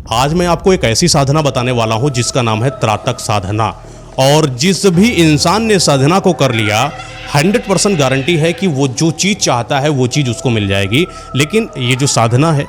आज मैं आपको एक ऐसी साधना बताने वाला हूं जिसका नाम है त्राटक साधना। और जिस भी इंसान ने साधना को कर लिया 100% गारंटी है कि वो जो चीज़ चाहता है वो चीज़ उसको मिल जाएगी। लेकिन ये जो साधना है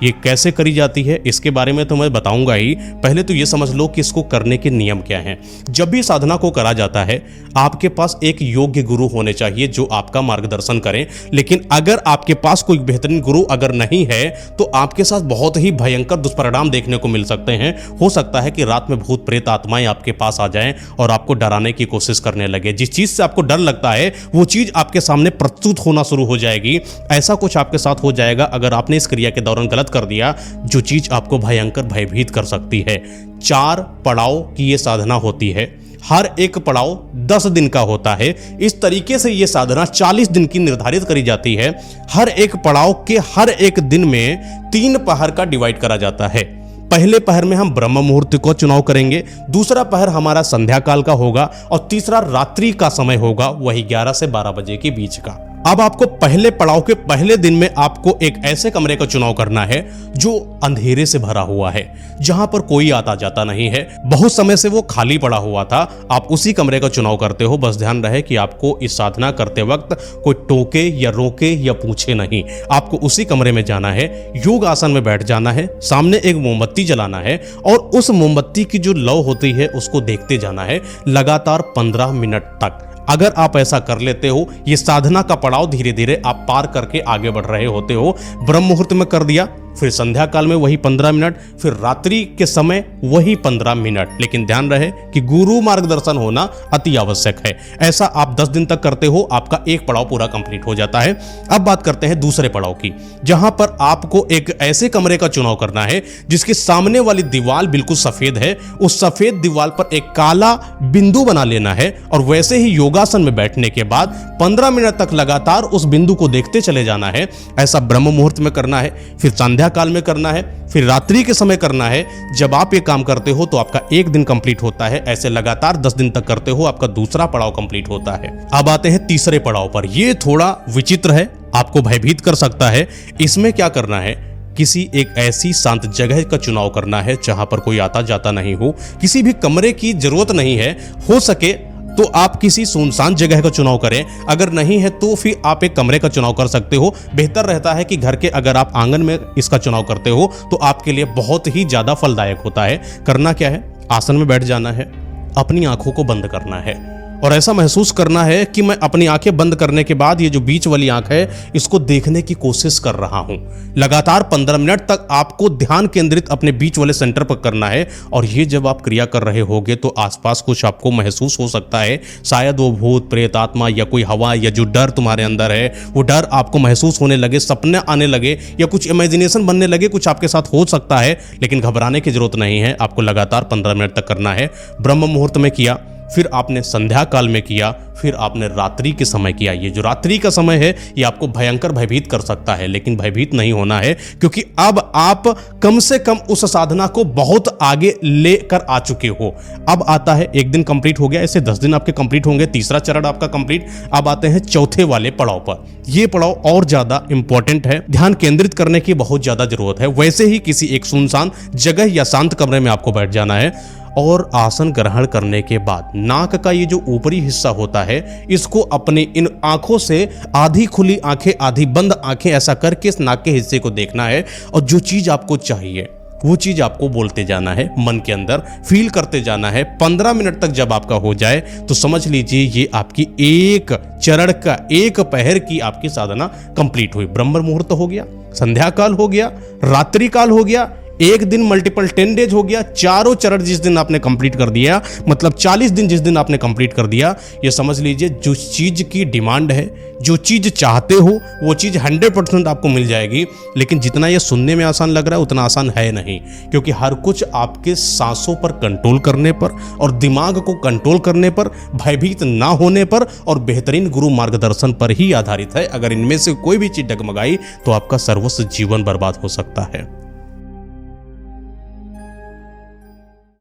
ये कैसे करी जाती है इसके बारे में तो मैं बताऊंगा ही। पहले तो ये समझ लो कि इसको करने के नियम क्या हैं। जब भी साधना को करा जाता है आपके पास एक योग्य गुरु होने चाहिए जो आपका मार्गदर्शन करें। लेकिन अगर आपके पास कोई बेहतरीन गुरु अगर नहीं है तो आपके साथ बहुत ही भयंकर दुष्परिणाम देखने को मिल सकते हैं। हो सकता है कि रात में भूत प्रेत आत्माएं आपके पास आ जाएं और आपको डराने की कोशिश करने लगे। जिस चीज़ से आपको डर लगता है वो चीज़ आपके सामने प्रस्तुत होना शुरू हो जाएगी। ऐसा कुछ आपके साथ हो जाएगा अगर आपने इस क्रिया के दौरान गलत कर दिया, जो चीज आपको भयंकर भयभीत कर सकती है। 4 पड़ाव की ये साधना होती है। हर एक पड़ाव 10 दिन का होता है। इस तरीके से ये साधना 40 दिन की निर्धारित करी जाती है। हर एक पड़ाव के हर एक दिन में 3 पहर का डिवाइड करा जाता है। पहले पहर में हम ब्रह्म मुहूर्त को चुनाव करेंगे, दूसरा पहर हमारा संध्या काल का होगा और तीसरा रात्रि का समय होगा, वही 11 से 12 बजे के बीच का। अब आपको पहले पड़ाव के पहले दिन में आपको एक ऐसे कमरे का चुनाव करना है जो अंधेरे से भरा हुआ है, जहां पर कोई आता जाता नहीं है। बहुत समय से वो खाली पड़ा हुआ था। आप उसी कमरे का चुनाव करते हो। बस ध्यान रहे कि आपको इस साधना करते वक्त कोई टोके या रोके या पूछे नहीं। आपको उसी कमरे में जाना है, योग आसन में बैठ जाना है, सामने एक मोमबत्ती जलाना है और उस मोमबत्ती की जो लौ होती है उसको देखते जाना है लगातार 15 मिनट तक। अगर आप ऐसा कर लेते हो, ये साधना का पड़ाव धीरे धीरे आप पार करके आगे बढ़ रहे होते हो। ब्रह्म मुहूर्त में कर दिया, फिर संध्या काल में वही 15 मिनट, फिर रात्रि के समय वही 15 मिनट। लेकिन ध्यान रहे कि गुरु मार्गदर्शन होना अति आवश्यक है। ऐसा आप 10 दिन तक करते हो, आपका एक पड़ाव पूरा कंप्लीट हो जाता है। अब बात करते हैं दूसरे पड़ाव की, जहां पर आपको एक ऐसे कमरे का चुनाव करना है जिसके सामने वाली दीवार बिल्कुल सफेद है। उस सफेद दीवार पर एक काला बिंदु बना लेना है और वैसे ही योगासन में बैठने के बाद 15 मिनट तक लगातार उस बिंदु को देखते चले जाना है। ऐसा ब्रह्म मुहूर्त में करना है, फिर संध्या काल में करना है, फिर रात्रि के समय करना है। जब आप ये काम करते हो तो आपका एक दिन कंप्लीट होता है। ऐसे लगातार 10 दिन तक करते हो, आपका दूसरा पड़ाव कंप्लीट होता है। अब आते हैं तीसरे पड़ाव पर। ये थोड़ा विचित्र है, आपको भयभीत कर सकता है। इसमें क्या करना है, किसी एक ऐसी शांत जगह का चुनाव करना है जहां पर कोई आता जाता नहीं हो। किसी भी कमरे की जरूरत नहीं है, हो सके तो आप किसी सुनसान जगह का चुनाव करें। अगर नहीं है तो फिर आप एक कमरे का चुनाव कर सकते हो। बेहतर रहता है कि घर के अगर आप आंगन में इसका चुनाव करते हो तो आपके लिए बहुत ही ज्यादा फलदायक होता है। करना क्या है, आसन में बैठ जाना है, अपनी आंखों को बंद करना है और ऐसा महसूस करना है कि मैं अपनी आंखें बंद करने के बाद ये जो बीच वाली आंख है इसको देखने की कोशिश कर रहा हूं। लगातार 15 मिनट तक आपको ध्यान केंद्रित अपने बीच वाले सेंटर पर करना है। और ये जब आप क्रिया कर रहे होगे तो आसपास कुछ आपको महसूस हो सकता है, शायद वो भूत प्रेत आत्मा या कोई हवा या जो डर तुम्हारे अंदर है वो डर आपको महसूस होने लगे, सपने आने लगे या कुछ इमेजिनेशन बनने लगे, कुछ आपके साथ हो सकता है। लेकिन घबराने की जरूरत नहीं है, आपको लगातार 15 मिनट तक करना है। ब्रह्म मुहूर्त में किया, फिर आपने संध्या काल में किया, फिर आपने रात्रि के समय किया। ये जो रात्रि का समय है ये आपको भयंकर भयभीत कर सकता है, लेकिन भयभीत नहीं होना है क्योंकि अब आप कम से कम उस साधना को बहुत आगे लेकर आ चुके हो। अब आता है, एक दिन कंप्लीट हो गया, ऐसे 10 दिन आपके कंप्लीट होंगे, तीसरा चरण आपका कंप्लीट। अब आते हैं चौथे वाले पड़ाव पर। यह पड़ाव और ज्यादा इंपॉर्टेंट है, ध्यान केंद्रित करने की बहुत ज्यादा जरूरत है। वैसे ही किसी एक सुनसान जगह या शांत कमरे में आपको बैठ जाना है और आसन ग्रहण करने के बाद नाक का ये जो ऊपरी हिस्सा होता है इसको अपने इन आंखों से, आधी खुली आंखें आधी बंद आंखें, ऐसा करके इस नाक के हिस्से को देखना है और जो चीज आपको चाहिए वो चीज आपको बोलते जाना है, मन के अंदर फील करते जाना है। 15 मिनट तक जब आपका हो जाए तो समझ लीजिए ये आपकी एक चरण का, एक पहर की आपकी साधना कंप्लीट हुई। ब्रह्म मुहूर्त हो गया, संध्या काल हो गया, रात्रि काल हो गया, एक दिन मल्टीपल 10 डेज हो गया। चारों चरण जिस दिन आपने कंप्लीट कर दिया, मतलब 40 दिन जिस दिन आपने कंप्लीट कर दिया, ये समझ लीजिए जो चीज की डिमांड है, जो चीज चाहते हो वो चीज 100% आपको मिल जाएगी। लेकिन जितना ये सुनने में आसान लग रहा है उतना आसान है नहीं, क्योंकि हर कुछ आपके सांसों पर कंट्रोल करने पर और दिमाग को कंट्रोल करने पर, भयभीत ना होने पर और बेहतरीन गुरु मार्गदर्शन पर ही आधारित है। अगर इनमें से कोई भी चीज डगमगाई तो आपका सर्वस्व जीवन बर्बाद हो सकता है।